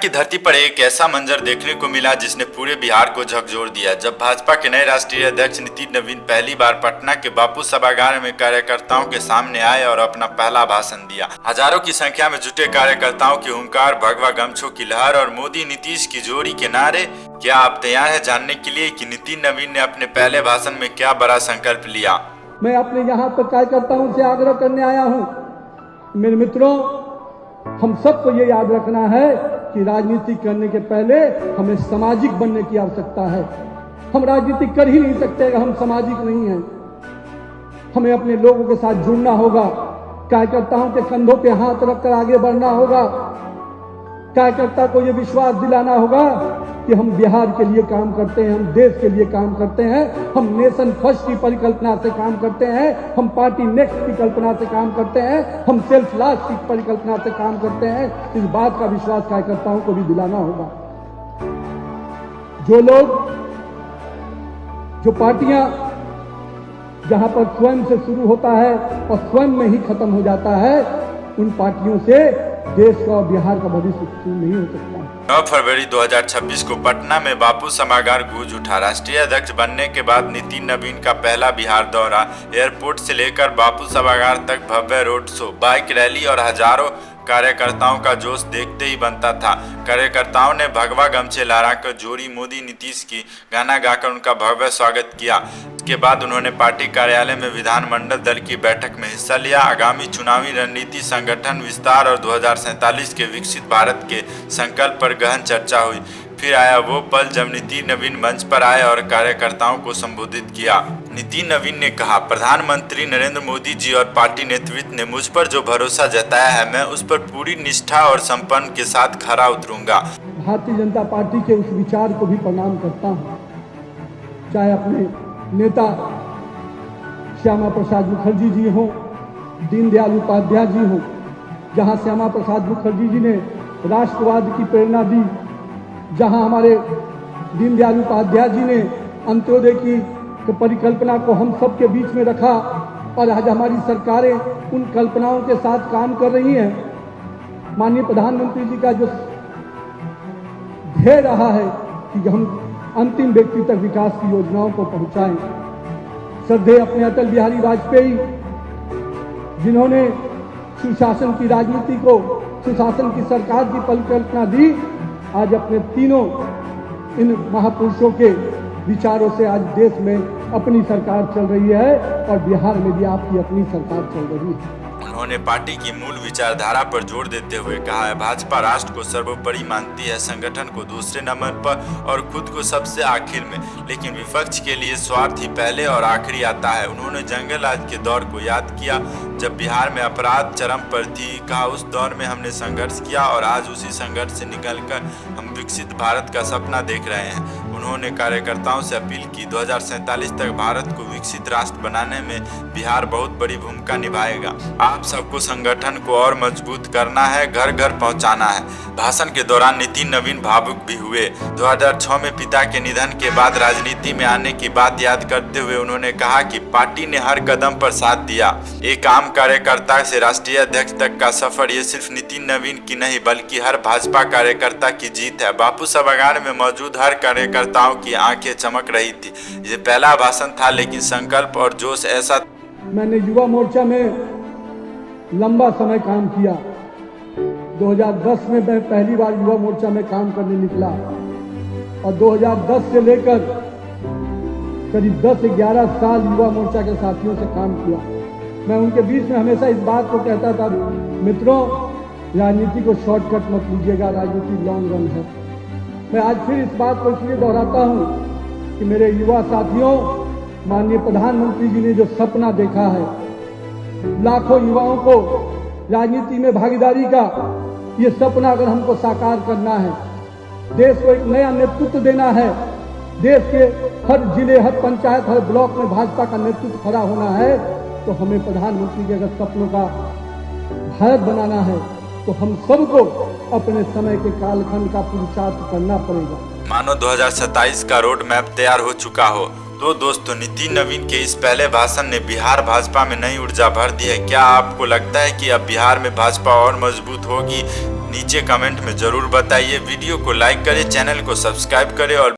की धरती पर एक ऐसा मंजर देखने को मिला जिसने पूरे बिहार को झकझोर दिया। जब भाजपा के नए राष्ट्रीय अध्यक्ष नितिन नवीन पहली बार पटना के बापू सभागार में कार्यकर्ताओं के सामने आए और अपना पहला भाषण दिया। हजारों की संख्या में जुटे कार्यकर्ताओं की हुंकार, भगवा गमछों की लहर और मोदी नीतीश की जोड़ी के नारे। क्या आप तैयार हैं जानने के लिए कि नितिन नवीन ने अपने पहले भाषण में क्या बड़ा संकल्प लिया? मैं अपने यहाँ पर कार्यकर्ताओं से आग्रह करने आया हूँ, मेरे मित्रों, हम सबको ये याद रखना है कि राजनीति करने के पहले हमें सामाजिक बनने की आवश्यकता है। हम राजनीति कर ही नहीं सकते अगर हम सामाजिक नहीं हैं। हमें अपने लोगों के साथ जुड़ना होगा, कार्यकर्ताओं के कंधों पे हाथ रखकर आगे बढ़ना होगा। कार्यकर्ता को ये विश्वास दिलाना होगा कि हम बिहार के लिए काम करते हैं, हम देश के लिए काम करते हैं, हम नेशन फर्स्ट की परिकल्पना से काम करते हैं, हम पार्टी नेक्स्ट की कल्पना से काम करते हैं, हम सेल्फ लास्ट की परिकल्पना से काम करते हैं। इस बात का विश्वास कार्यकर्ताओं को भी दिलाना होगा। जो पार्टियां जहां पर स्वयं से शुरू होता है और स्वयं में ही खत्म हो जाता है, उन पार्टियों से देश का और बिहार का भविष्य नहीं हो सकता। 9 फरवरी 2026 को पटना में बापू सभागार गूंज उठा। राष्ट्रीय अध्यक्ष बनने के बाद नितिन नवीन का पहला बिहार दौरा, एयरपोर्ट से लेकर बापू सभागार तक भव्य रोड शो, बाइक रैली और हजारों कार्यकर्ताओं का जोश देखते ही बनता था। कार्यकर्ताओं ने भगवा गमछे लहराकर जोड़ी मोदी नीतीश की गाना गाकर उनका भव्य स्वागत किया। इसके बाद उन्होंने पार्टी कार्यालय में विधानमंडल दल की बैठक में हिस्सा लिया। आगामी चुनावी रणनीति, संगठन विस्तार और 2047 के विकसित भारत के संकल्प पर गहन चर्चा हुई। फिर आया वो पल जब नितिन नवीन मंच पर आए और कार्यकर्ताओं को संबोधित किया। नितिन नवीन ने कहा, प्रधानमंत्री नरेंद्र मोदी जी और पार्टी नेतृत्व ने मुझ पर जो भरोसा जताया है, मैं उस पर पूरी निष्ठा और संपन्न के साथ खरा उतरूंगा। भारतीय जनता पार्टी के उस विचार को भी प्रणाम करता हूँ, चाहे अपने नेता श्यामा प्रसाद मुखर्जी जी हों, दीनदयाल उपाध्याय जी हों। जहाँ श्यामा प्रसाद मुखर्जी जी ने राष्ट्रवाद की प्रेरणा दी, जहाँ हमारे दीनदयाल उपाध्याय जी ने अंत्योदय की परिकल्पना को हम सब के बीच में रखा और आज हमारी सरकारें उन कल्पनाओं के साथ काम कर रही हैं। माननीय प्रधानमंत्री जी का जो ध्येय रहा है कि हम अंतिम व्यक्ति तक विकास की योजनाओं को पहुंचाएं। श्रद्धेय अपने अटल बिहारी वाजपेयी, जिन्होंने सुशासन की राजनीति को, सुशासन की सरकार की परिकल्पना दी, आज अपने तीनों इन महापुरुषों के विचारों से आज देश में अपनी सरकार चल रही है और बिहार में भी आपकी अपनी सरकार चल रही है। उन्होंने पार्टी की मूल विचारधारा पर जोर देते हुए कहा है, भाजपा राष्ट्र को सर्वोपरि मानती है, संगठन को दूसरे नंबर पर और खुद को सबसे आखिर में, लेकिन विपक्ष के लिए स्वार्थ ही पहले और आखिरी आता है। उन्होंने जंगल राज के दौर को याद किया जब बिहार में अपराध चरम पर थी। कहा, उस दौर में हमने संघर्ष किया और आज उसी संघर्ष से निकलकर हम विकसित भारत का सपना देख रहे हैं। उन्होंने कार्यकर्ताओं से अपील की, 2047 तक भारत को विकसित राष्ट्र बनाने में बिहार बहुत बड़ी भूमिका निभाएगा। आप सबको संगठन को और मजबूत करना है, घर घर पहुंचाना है। भाषण के दौरान नितिन नवीन भावुक भी हुए। 2006 में पिता के निधन के बाद राजनीति में आने की बात याद करते हुए उन्होंने कहा कि पार्टी ने हर कदम पर साथ दिया। एक आम कार्यकर्ता से राष्ट्रीय अध्यक्ष तक का सफर ये सिर्फ नितिन नवीन की नहीं बल्कि हर भाजपा कार्यकर्ता की जीत है। बापू सभागार में मौजूद हर कार्यकर्ताओं की आंखें चमक रही थी। ये पहला भाषण था, लेकिन संकल्प और जोश ऐसा। मैंने युवा मोर्चा में लंबा समय काम किया। 2010 में मैं पहली बार युवा मोर्चा में काम करने निकला और 2010 से लेकर करीब 10-11 साल युवा मोर्चा के साथियों से काम किया। मैं उनके बीच में हमेशा इस बात को कहता था, मित्रों, राजनीति को शॉर्टकट मत लीजिएगा, राजनीति लॉन्ग रन है। मैं आज फिर इस बात को इसलिए दोहराता हूँ कि मेरे युवा साथियों, माननीय प्रधानमंत्री जी ने जो सपना देखा है लाखों युवाओं को राजनीति में भागीदारी का, ये सपना अगर हमको साकार करना है, देश को एक नया नेतृत्व देना है, देश के हर जिले, हर पंचायत, हर ब्लॉक में भाजपा का नेतृत्व खड़ा होना है, तो हमें प्रधानमंत्री के अगर सपनों का भारत बनाना है तो हम सबको अपने समय के कालखंड का पुरुषार्थ करना पड़ेगा। मानो 2027 का रोड मैप तैयार हो चुका हो। तो दोस्तों, नितिन नवीन के इस पहले भाषण ने बिहार भाजपा में नई ऊर्जा भर दी है। क्या आपको लगता है कि अब बिहार में भाजपा और मजबूत होगी? नीचे कमेंट में जरूर बताइए। वीडियो को लाइक करें, चैनल को सब्सक्राइब करें और